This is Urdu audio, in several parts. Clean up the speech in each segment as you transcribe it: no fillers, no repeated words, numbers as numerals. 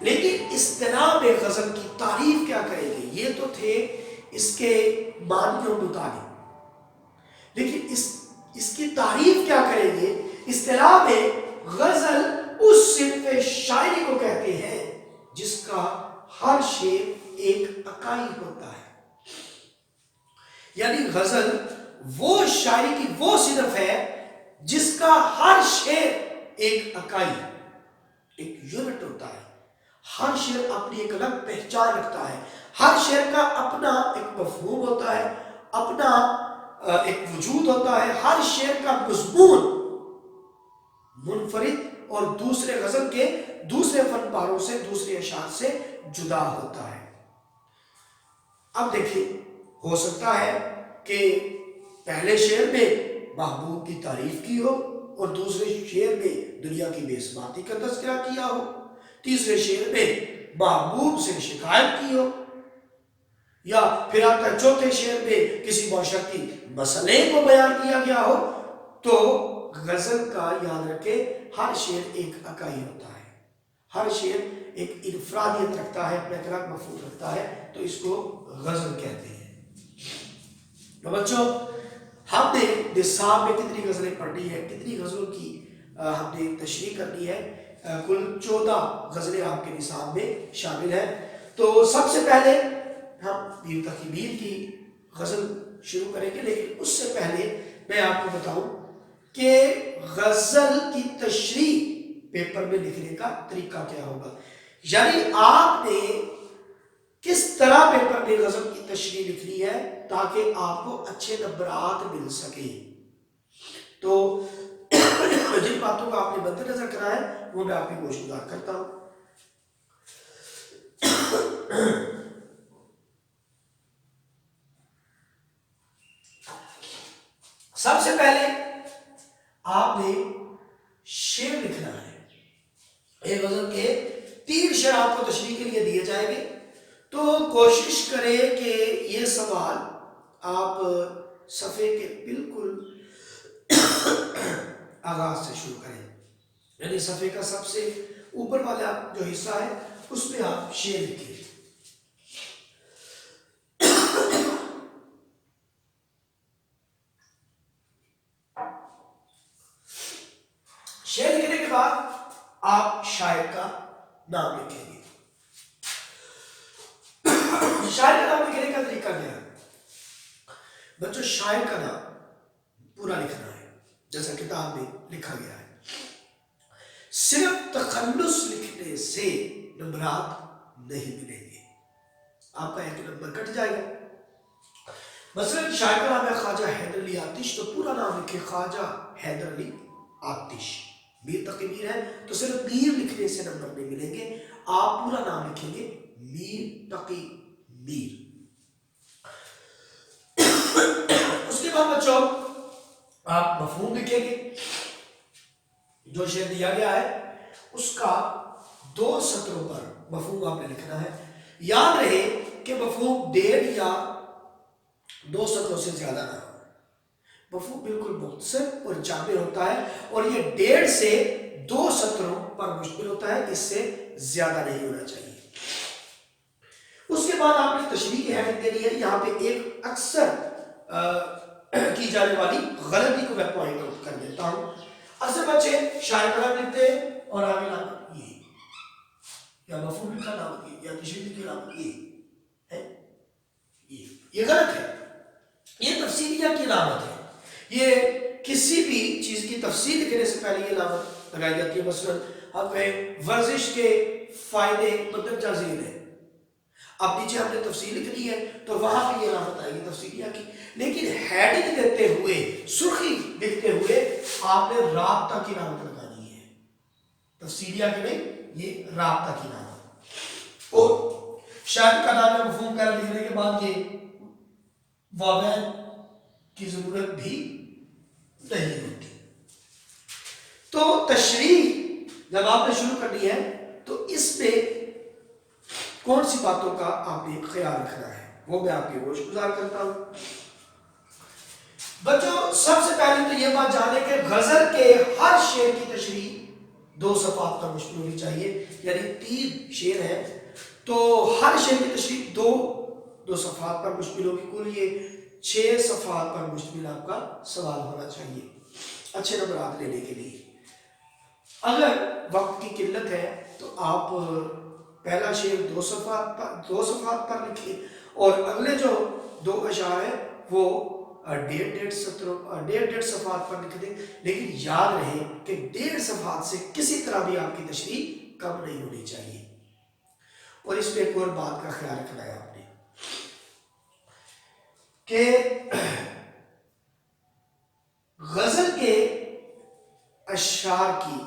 لیکن اصطلاح میں غزل کی تعریف کیا کریں گے؟ یہ تو تھے اس کے معنی و مطابق، لیکن اس کی تعریف کیا کریں گے؟ اصطلاح میں غزل اس صنف شاعری کو کہتے ہیں جس کا ہر شعر ایک اکائی ہوتا ہے. یعنی غزل وہ شاعری کی وہ صنف ہے جس کا ہر شعر ایک اکائی، ایک یونٹ ہوتا ہے. ہر شعر اپنی ایک الگ پہچان رکھتا ہے، ہر شعر کا اپنا ایک مفہوم ہوتا ہے، اپنا ایک وجود ہوتا ہے. ہر شعر کا مضمون منفرد اور دوسرے غزل کے دوسرے فن پاروں سے، دوسرے اشعار سے جدا ہوتا ہے. اب دیکھیں، ہو سکتا ہے کہ پہلے شعر میں محبوب کی تعریف کی ہو اور دوسرے شعر میں دنیا کی بے ثباتی کا تذکرہ کیا ہو، تیسرے شعر میں محبوب سے شکایت کی ہو، یا پھر آپ کا چوتھے شعر میں کسی معاشرتی مسئلے کو بیان کیا گیا ہو. تو غزل کا یاد رکھے ہر شعر ایک اکائی ہوتا ہے، ہر شعر ایک انفرادیت رکھتا ہے، اپنا ایک الگ مفہوم رکھتا ہے، تو اس کو غزل کہتے ہیں. تو بچوں، ہم نے نصاب میں کتنی غزلیں پڑھنی ہے، کتنی غزلوں کی ہم نے تشریح کرنی ہے؟ کل 14 غزلیں آپ کے نصاب میں شامل ہیں. تو سب سے پہلے ہم میر تقی میر کی غزل شروع کریں گے، لیکن اس سے پہلے میں آپ کو بتاؤں کہ غزل کی تشریح پیپر میں لکھنے کا طریقہ کیا ہوگا. یعنی آپ نے کس طرح پیپر میں غزل کی تشریح لکھنی ہے تاکہ آپ کو اچھے نمبرات مل سکے. تو جن باتوں کا آپ نے مد نظر کرا ہے وہ میں آپ کی گوش گزار کرتا ہوں. سب سے پہلے آپ نے شعر لکھنا ہے. ایک غزل کے 3 شعر آپ کو تشریح کے لیے دیے جائیں گے. تو کوشش کریں کہ یہ سوال آپ صفحے کے بالکل آغاز سے شروع کریں، یعنی صفحے کا سب سے اوپر والا جو حصہ ہے اس میں آپ شعر لکھیں. شعر لکھنے کے بعد آپ شاعر کا نام لکھیں گے. شاعر کا نام لکھنے کا طریقہ کیا ہے بچوں؟ شاعر کا نام پورا لکھنا ہے جیسا کتاب میں لکھا گیا ہے. صرف تخلص لکھنے سے نمبرات نہیں ملیں گے، آپ کا 1 نمبر کٹ جائے گا. مثلا شاعر کا نام ہے خواجہ حیدر علی آتش، تو پورا نام لکھے خواجہ حیدر علی آتش. میر تقی میر ہے تو صرف میر لکھنے سے نمبر نہیں ملیں گے، آپ پورا نام لکھیں گے میر تقی میر. اس کے بعد بچوں آپ مفہوم لکھیں گے. جو شعر دیا گیا ہے اس کا 2 سطروں پر مفہوم آپ نے لکھنا ہے. یاد رہے کہ مفہوم 1.5 یا 2 سطروں سے زیادہ نہ ہو. مفہوم بالکل مختصر اور جامع ہوتا ہے اور یہ 1.5 سے 2 سطروں پر مشتمل ہوتا ہے، اس سے زیادہ نہیں ہونا چاہیے. اس کے بعد آپ نے تشریح کی اہمیت دینی ہے. یہاں پہ ایک اکثر کی جانے والی غلطی کو میں پوائنٹ آؤٹ کر دیتا ہوں. اصل بچے شاعر کا نام لکھتے ہیں اور آگے نام یہ یا مفہوم لکھا نام یا تشریح کی نام یہ ہے، یہ غلط ہے. یہ تفصیلیہ کی علامت ہے. یہ کسی بھی چیز کی تفصیل لکھنے سے پہلے یہ علامت لگائی جاتی ہے. مثلا آپ کہیں ورزش کے فائدے مندرجہ ذیل ہے، اب نیچے ہم نے تفصیل لکھنی ہے تو وہاں پہ یہ علامت آئے گی تفصیلیہ کی. لیکن ہیڈنگ دیتے ہوئے، سرخی لکھتے ہوئے آپ نے رابطہ کی علامت لگانی ہے، تفصیلیہ کے نہیں، یہ رابطہ کی علامت. اور شاعر کا نام مفہوم کر لکھنے کے بعد یہ وابین کی ضرورت بھی نہیں ہوتی. تو تشریح جب آپ نے شروع کرنی ہے تو اس میں کون سی باتوں کا آپ نے خیال رکھنا ہے وہ میں آپ کی گوش گزار کرتا ہوں. بچوں سب سے پہلے تو یہ بات جانے کہ غزل کے ہر شعر کی تشریح 2 صفحات پر مشتمل ہونی چاہیے، یعنی 3 شعر ہیں تو ہر شعر کی تشریح 2 صفحات پر مشتمل ہوگی، کل یہ 6 صفحات پر مشتمل آپ کا سوال ہونا چاہیے اچھے نمبرات لینے کے لیے۔ اگر وقت کی قلت ہے تو آپ پہلا شعر 2 صفحات پر لکھیں اور اگلے جو 2 اشعار ہیں وہ 1.5 صفحات پر لکھ دیں، لیکن یاد رہے کہ 1.5 صفحات سے کسی طرح بھی آپ کی تشریح کم نہیں ہونی چاہیے۔ اور اس میں ایک اور بات کا خیال رکھنا ہے آپ نے کہ غزل کے اشعار کی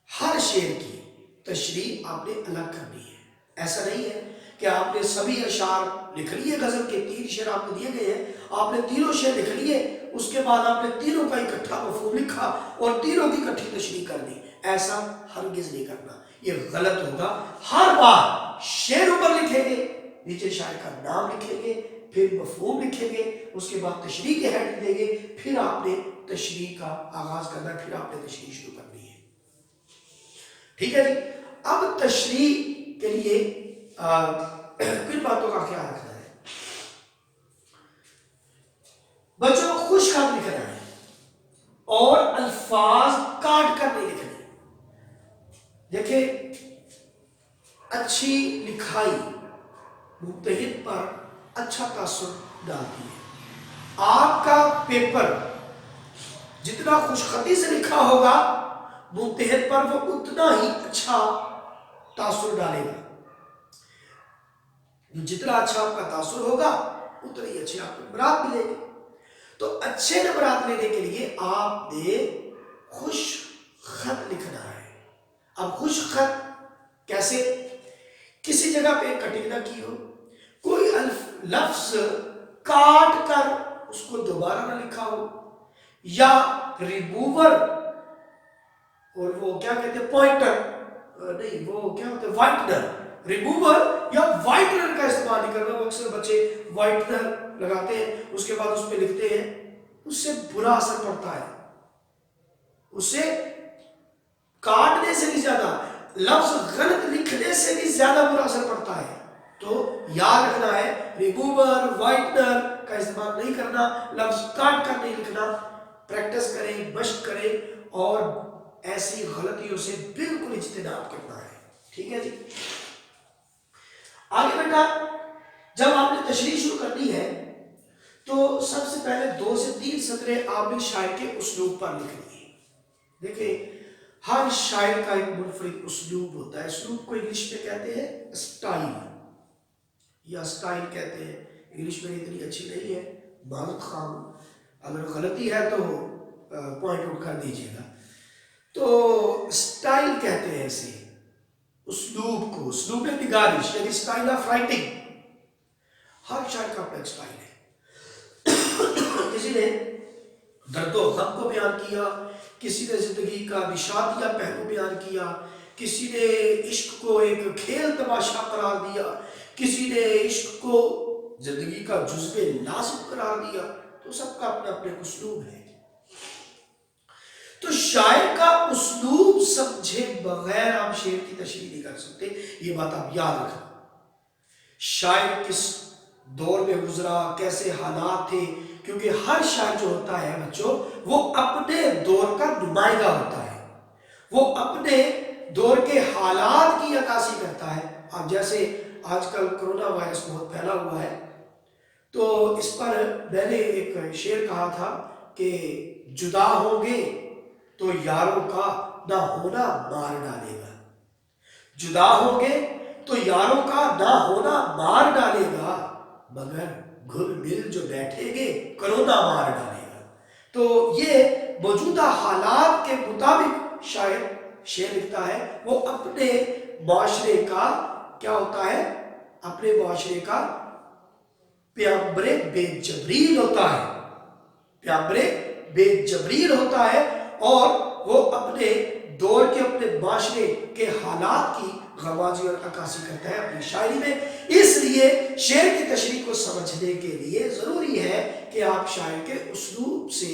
ہر شعر کی تشریح آپ نے الگ کرنی ہے۔ ایسا نہیں ہے کہ آپ نے سبھی اشعار لکھ لیے، غزل کے 3 شعر آپ کو دیے گئے ہیں، آپ نے تینوں شعر لکھ لیے، اس کے بعد آپ نے تینوں کا اکٹھا مفہوم لکھا اور تینوں کی اکٹھی تشریح کر دی۔ ایسا ہرگز نہیں کرنا، یہ غلط ہوگا۔ ہر بار شعر اوپر لکھیں گے، نیچے شاعر کا نام لکھیں گے، پھر مفہوم لکھیں گے، اس کے بعد تشریح کے ہیڈ دیں گے، پھر آپ نے تشریح کا آغاز کرنا ہے، پھر آپ نے تشریح شروع کرنی ہے۔ ٹھیک ہے جی، اب تشریح کے لیے کن باتوں کا خیال رکھنا ہے؟ بچوں خوش خط لکھنا ہے اور الفاظ کاٹ کر نہیں لکھنے۔ دیکھیں اچھی لکھائی ممتحن پر اچھا تاثر ڈالتی ہے۔ آپ کا پیپر جتنا خوش خطی سے لکھا ہوگا ممتحن پر وہ اتنا ہی اچھا تاثر ڈالے گا۔ جتنا اچھا آپ کا تاثر ہوگا اتنے ہی اچھے آپ کو نمبرات ملیں گے۔ تو اچھے نمبرات لینے کے لیے آپ نے خوش خط لکھنا ہے۔ اب خوش خط کیسے؟ کسی جگہ پہ کٹنگ نہ کی ہو، کوئی لفظ کاٹ کر اس کو دوبارہ نہ لکھا ہو، یا ریموور اور وہ کیا کہتے ہیں پوائنٹر نہیں، وہ کیا ہوتا ہے وائٹنر، ریموور یا وائٹنر کا استعمال نہیں کرنا۔ وہ اکثر بچے وائٹنر لگاتے ہیں، اس کے بعد اس پہ لکھتے ہیں، اس سے برا اثر پڑتا ہے۔ اس سے کاٹنے سے بھی زیادہ، لفظ غلط لکھنے سے بھی زیادہ برا اثر پڑتا ہے۔ تو یاد رکھنا ہے ریموور وائٹنر کا استعمال نہیں کرنا، لفظ کاٹ کر نہیں لکھنا۔ پریکٹس کریں، مشق کریں اور ایسی غلطیوں سے بالکل اجتناب کرنا ہے۔ ٹھیک ہے جی، آگے بیٹا جب آپ نے تشریح شروع کرنی ہے تو سب سے پہلے 2 سے 3 سطریں آپ نے شاعر کے اسلوب پر لکھنی ہے۔ دیکھیں ہر شاعر کا ایک منفرد اسلوب ہوتا ہے۔ اسلوب کو انگلش میں کہتے ہیں اسٹائل یا اسٹائل کہتے ہیں، انگلش میں اتنی اچھی نہیں ہے، معذرت خواہ ہوں، اگر غلطی ہے تو پوائنٹ آؤٹ کر دیجیے گا۔ تو اسٹائل کہتے ہیں اسے، اسلوب کو، اسلوب نگارش یعنی اسٹائل آف رائٹنگ۔ ہر شاعر کا اپنا ایک اسٹائل ہے۔ کسی نے درد و غم کو بیان کیا، کسی نے زندگی کا نشاطیہ پہلو بیان کیا، کسی نے عشق کو ایک کھیل تماشا قرار دیا، کسی نے عشق کو زندگی کا جزو لازم قرار دیا۔ تو سب کا اپنا اپنا اسلوب ہے۔ تو شاعر کا اسلوب سمجھے بغیر آپ شعر کی تشریح نہیں کر سکتے، یہ بات آپ یاد رکھیں۔ شاعر کس دور میں گزرا، کیسے حالات تھے، کیونکہ ہر شاعر جو ہوتا ہے بچوں وہ اپنے دور کا نمائندہ ہوتا ہے، وہ اپنے دور کے حالات کی عکاسی کرتا ہے۔ اب جیسے آج کل کرونا وائرس بہت پھیلا ہوا ہے، تو اس پر میں نے ایک شعر کہا تھا کہ جدا ہوں گے تو یاروں کا نہ ہونا مار ڈالے گا، جدا ہوں گے تو یاروں کا نہ ہونا مار ڈالے گا، مگر گھل مل جو بیٹھیں گے کرونا مار ڈالے گا۔ تو یہ موجودہ حالات کے مطابق شاعر شعر لکھتا ہے، وہ اپنے معاشرے کا کیا ہوتا ہے، اپنے معاشرے کا پیامبر بے جبریل ہوتا ہے، پیامبر بے جبریل ہوتا ہے، اور وہ اپنے دور کے اپنے معاشرے کے حالات کی غمازی اور عکاسی کرتا ہے اپنی شاعری میں۔ اس لیے شعر کی تشریح کو سمجھنے کے لیے ضروری ہے کہ آپ شاعر کے اسلوب سے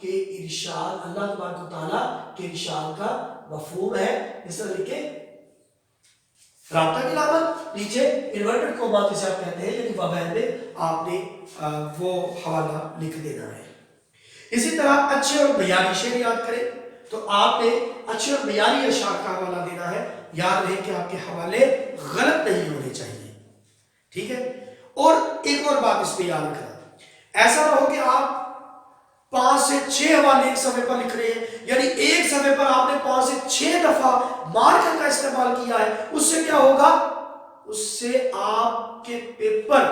کہ ارشاد اللہ تبارک و تعالیٰ کے ارشاد کا مفہوم ہے. اس طرح لکھے رابطہ کی علامت نیچے انورٹڈ کوما جسے آپ کہتے ہیں یعنی وبین میں آپ نے وہ حوالہ لکھ دینا ہے. اسی طرح اچھے اور معیاری شعر یاد کریں تو آپ نے اچھے اور معیاری اشعار کا حوالہ دینا ہے. یاد رہے کہ آپ کے حوالے غلط نہیں ہونے چاہیے. ٹھیک ہے. اور ایک اور بات اس پہ یاد رکھنا, ایسا نہ ہو کہ آپ 5 سے 6 حوالے ایک صفحے پر لکھ رہے ہیں, یعنی ایک صفحے پر آپ نے 5 سے 6 دفعہ مارکر کا استعمال کیا ہے. اس سے کیا ہوگا, اس سے آپ کے پیپر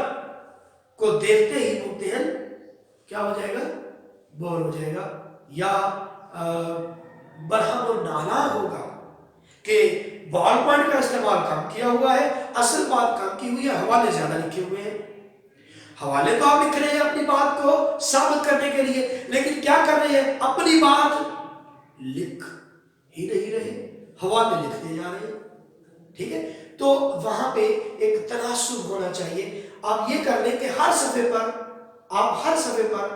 کو دیکھتے ہی ممتحن کیا ہو جائے گا, بور ہو جائے گا, یا برہم اور نالا ہوگا کہ بال پوائنٹ کا استعمال کم کیا ہوا ہے, اصل بات کم کی ہوئی ہے, حوالے زیادہ لکھے ہوئے ہیں. حوالے تو آپ لکھ رہے ہیں اپنی بات کو ثابت کرنے کے لیے, لیکن کیا کر رہے ہیں, اپنی بات لکھ ہی نہیں رہے, حوالے لکھتے جا رہے ہیں. ٹھیک ہے. تو وہاں پہ ایک تناسب ہونا چاہیے. آپ یہ کر لیں کہ ہر صفحے پر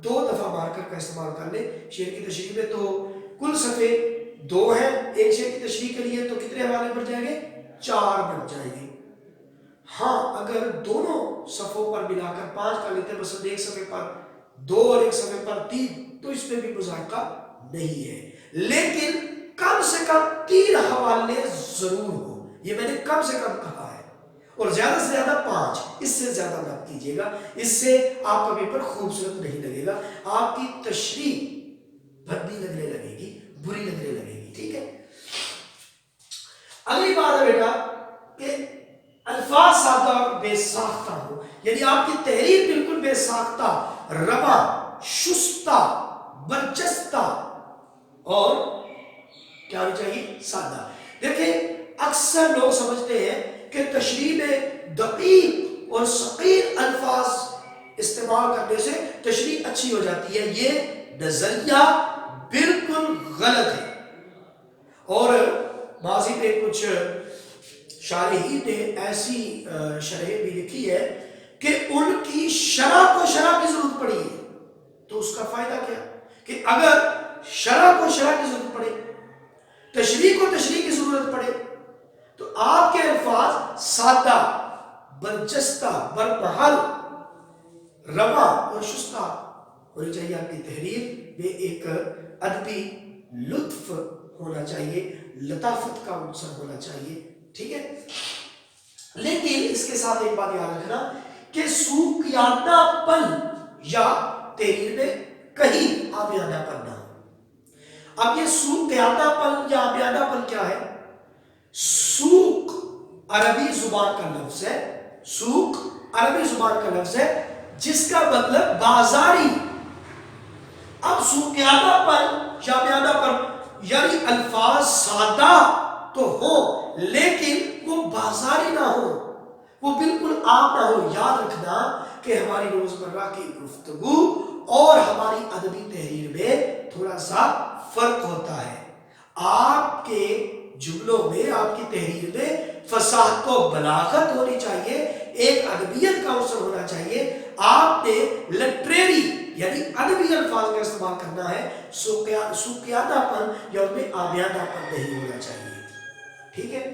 2 دفعہ مارکر کا استعمال کر لیں. شعر کی تشریح میں تو کل صفحے 2 ہیں, ایک شعر کی تشریح کے لیے تو کتنے حوالے بن جائیں گے, 4 بن جائیں گے. ہاں اگر دونوں صفحوں پر ملا کر 5 کر لیتے ہیں, مثلا ایک صفحے پر 2 اور ایک صفحے پر 3, تو اس میں بھی مذائقہ نہیں ہے. لیکن کم سے کم 3 حوالے ضرور ہو, یہ میں نے کم سے کم کہا ہے, اور زیادہ سے زیادہ 5, اس سے زیادہ مت کیجیے گا. اس سے آپ کا پیپر خوبصورت نہیں لگے گا, آپ کی تشریح بھدی لگنے لگے گی, بری لگنے لگے گی. ٹھیک ہے. اگلی بات ہے بیٹا کہ الفاظ سادہ اور بے ساختہ ہو, یعنی آپ کی تحریر بالکل بے ساختہ, رواں, شستہ, برجستہ اور کیا ہونی چاہیے, سادہ. دیکھیں اکثر لوگ سمجھتے ہیں کہ تشریح میں دقیق اور ثقیل الفاظ استعمال کرنے سے تشریح اچھی ہو جاتی ہے. یہ نظریہ بالکل غلط ہے. اور ماضی میں کچھ شارحین نے ایسی شرح بھی لکھی ہے کہ ان کی شرح کو شرح کی ضرورت پڑی ہے. تو اس کا فائدہ کیا کہ اگر شرح کو شرح کی ضرورت پڑے, تشریح کو تشریح کی ضرورت پڑے, تو آپ کے الفاظ سادہ, برجستہ, برمحل, رواں اور شستہ ہونی چاہیے. آپ کی تحریر میں ایک ادبی لطف ہونا چاہیے, لطافت کا عنصر ہونا چاہیے. ٹھیک ہے. لیکن اس کے ساتھ ایک بات یاد رکھنا کہ سوکیانہ پن یا تحریر میں کہیں آمیانہ پن نہ ہو. اب یہ سوکیانہ پن یا آمیانہ پن کیا ہے؟ سوق عربی زبان کا لفظ ہے, سوق عربی زبان کا لفظ ہے جس کا مطلب بازاری. اب سوکیانہ پن یا آمیانہ پن یعنی الفاظ سادہ تو ہو لیکن وہ بازاری نہ ہو, وہ بالکل عام نہ ہو. یاد رکھنا کہ ہماری روزمرہ کی گفتگو اور ہماری ادبی تحریر میں تھوڑا سا فرق ہوتا ہے. آپ کے جملوں میں, آپ کی تحریر میں فصاحت و بلاغت ہونی چاہیے, ایک ادبیت کا عنصر ہونا چاہیے. آپ نے لٹریری یعنی ادبی الفاظ کا استعمال کرنا ہے, سوکیانہ پن یا ان میں آمیانہ پن نہیں ہونا چاہیے. ٹھیک ہے.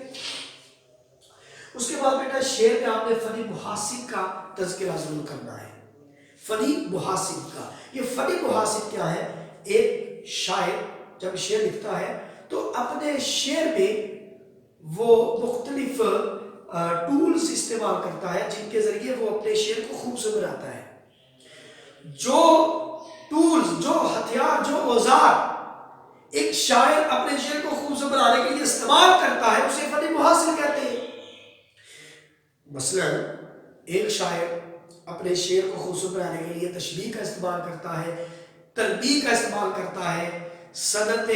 اس کے بعد بیٹا شعر میں آپ نے فنی محاسن کا تذکرہ ضرور کرنا ہے. فنی محاسن کا, یہ فنی محاسن کیا ہے؟ ایک شاعر جب شعر لکھتا ہے تو اپنے شعر میں وہ مختلف ٹولز استعمال کرتا ہے جن کے ذریعے وہ اپنے شعر کو خوبصورت بناتا ہے. جو ٹولز, جو ہتھیار, جو اوزار ایک شاعر اپنے شعر کو خوبصورت بنانے کے لیے استعمال کرتا ہے اسے فنی محاسن کہتے ہیں. مثلا ایک شاعر اپنے شعر کو خوبصورت بنانے کے لیے تشبیہ کا استعمال کرتا ہے, تنبیہ کا استعمال کرتا ہے, صنعت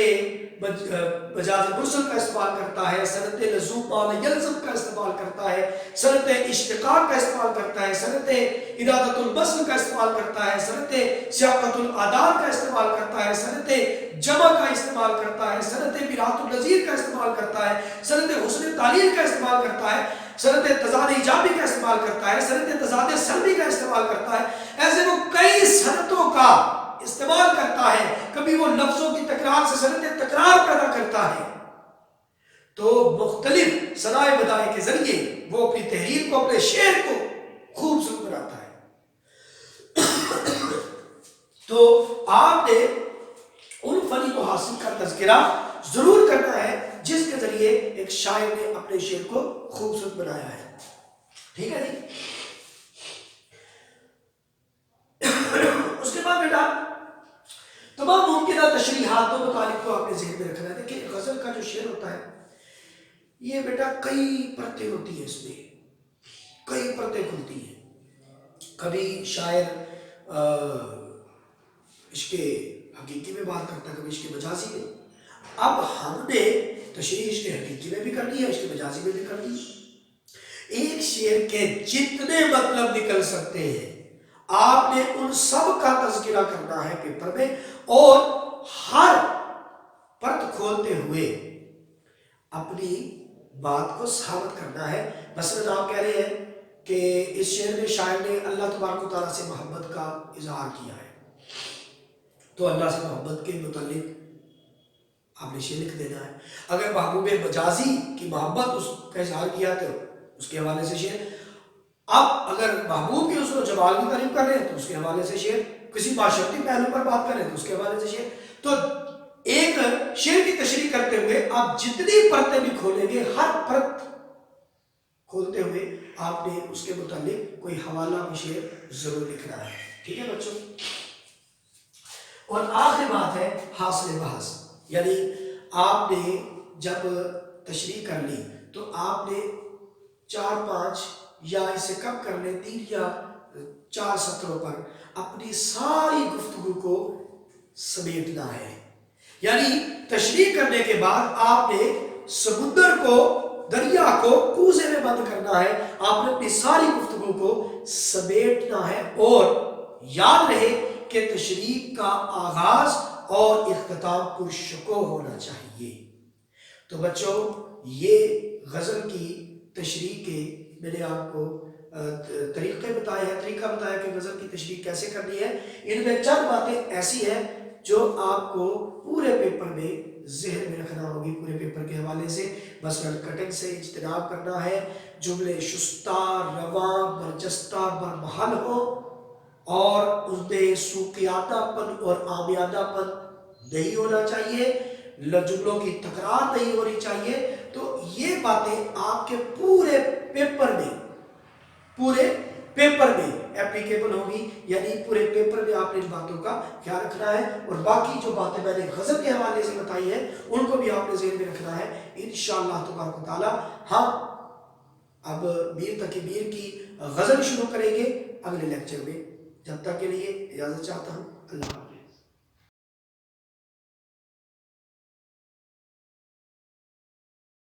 مجاز مرسل کا استعمال کرتا ہے, صنعت لزوم معنی یلزم کا استعمال کرتا ہے, صنعت اشتقاق کا استعمال کرتا ہے, صنعت ارادت البصر کا استعمال کرتا ہے, صنعت سیاقت العداد کا استعمال کرتا ہے, صنعت جمع کا استعمال کرتا ہے, صنعت براءت النظیر کا استعمال کرتا ہے, صنعت حسن تعلیم کا استعمال کرتا ہے, صنعت تضاد ایجابی کا استعمال کرتا ہے, صنعت تضاد سلبی کا استعمال کرتا ہے. ایسے وہ کئی صنعتوں کا استعمال کرتا ہے، کبھی وہ لفظوں کی تکرار سے صنعت تکرار پیدا کرتا ہے، تو مختلف صنائع بدائع کے ذریعے وہ اپنی تحریر کو، اپنے شعر کو خوبصورت بناتا ہے۔ تو آپ نے ان فنی محاسن کا تذکرہ ضرور کرنا ہے جس کے ذریعے ایک شاعر نے اپنے شعر کو خوبصورت بنایا ہے، ٹھیک ہے جی۔ اس کے بعد بیٹا تمام ممکنہ تشریحات و مطالب کو آپ نے ذہن میں رکھنا ہے۔ دیکھیں غزل کا جو شعر ہوتا ہے یہ بیٹا کئی پرتیں ہوتی ہیں، اس میں کئی پرتیں کھلتی ہیں۔ کبھی شاعر عشق حقیقی میں بات کرتا ہے، کبھی عشق مجازی میں۔ اب ہم نے تشریح عشق حقیقی میں بھی کر دی ہے، عشق مجازی میں بھی کر دی ہے۔ ایک شعر کے جتنے مطلب نکل سکتے ہیں آپ نے ان سب کا تذکرہ کرنا ہے پیپر میں، اور ہر پرت کھولتے ہوئے اپنی بات کو ثابت کرنا ہے۔ مثلا آپ کہہ رہے ہیں کہ اس شعر میں شاعر نے اللہ تبارک و تعالیٰ سے محبت کا اظہار کیا ہے، تو اللہ سے محبت کے متعلق آپ نے شعر لکھ دینا ہے۔ اگر محبوب مجازی کی محبت اس کا اظہار کیا تو اس کے حوالے سے شعر۔ اب اگر محبوب کی اس کو جمال کی تعریف کر رہے ہیں تو اس کے حوالے سے شعر، کسی معاشرتی پہلو پر بات کر رہے ہیں تو اس کے حوالے سے شعر۔ تو ایک شعر کی تشریح کرتے ہوئے آپ جتنی پرتیں بھی کھولیں گے، ہر پرت کھولتے ہوئے آپ نے اس کے متعلق کوئی حوالہ بھی شعر ضرور لکھنا ہے، ٹھیک ہے بچوں۔ اور آخری بات ہے حاصل بحث، یعنی آپ نے جب تشریح کر لی تو آپ نے 4-5 یا اس سے کم کر لیں 3 یا 4 سطروں پر اپنی ساری گفتگو کو سمیٹنا ہے۔ یعنی تشریح کرنے کے بعد آپ نے سمندر کو، دریا کو کوزے میں بند کرنا ہے، آپ نے اپنی ساری گفتگو کو سمیٹنا ہے، اور یاد رہے کہ تشریح کا آغاز اور اختتام پرشکوہ ہونا چاہیے۔ تو بچوں یہ غزل کی تشریح کے میں نے آپ کو طریقہ بتایا کہ غزل کی تشریح کیسے کرنی ہے۔ ان میں چند باتیں ایسی ہیں جو آپ کو پورے پیپر میں ذہن میں رکھنا ہوگی، پورے پیپر کے حوالے سے۔ مثلا کٹنگ سے اجتناب کرنا ہے، جملے شستہ، رواں، برجستہ، برمحل ہو، اور اس میں سوقیانہ پن اور عامیانہ پن نہیں ہونا چاہیے، جملوں کی تکرار نہیں ہونی چاہیے۔ تو یہ باتیں آپ کے پورے پیپر میں اپلیکیبل ہوگی، یعنی پورے پیپر میں آپ نے ان باتوں کا خیال رکھنا ہے، اور باقی جو باتیں میں نے غزل کے حوالے سے بتائی ہیں ان کو بھی آپ نے ذہن میں رکھنا ہے انشاءاللہ تبارک و تعالی۔ ہم اب میر تقی میر کی غزل شروع کریں گے اگلے لیکچر میں۔ جب تک کے لیے اجازت چاہتا ہوں، اللہ حافظ۔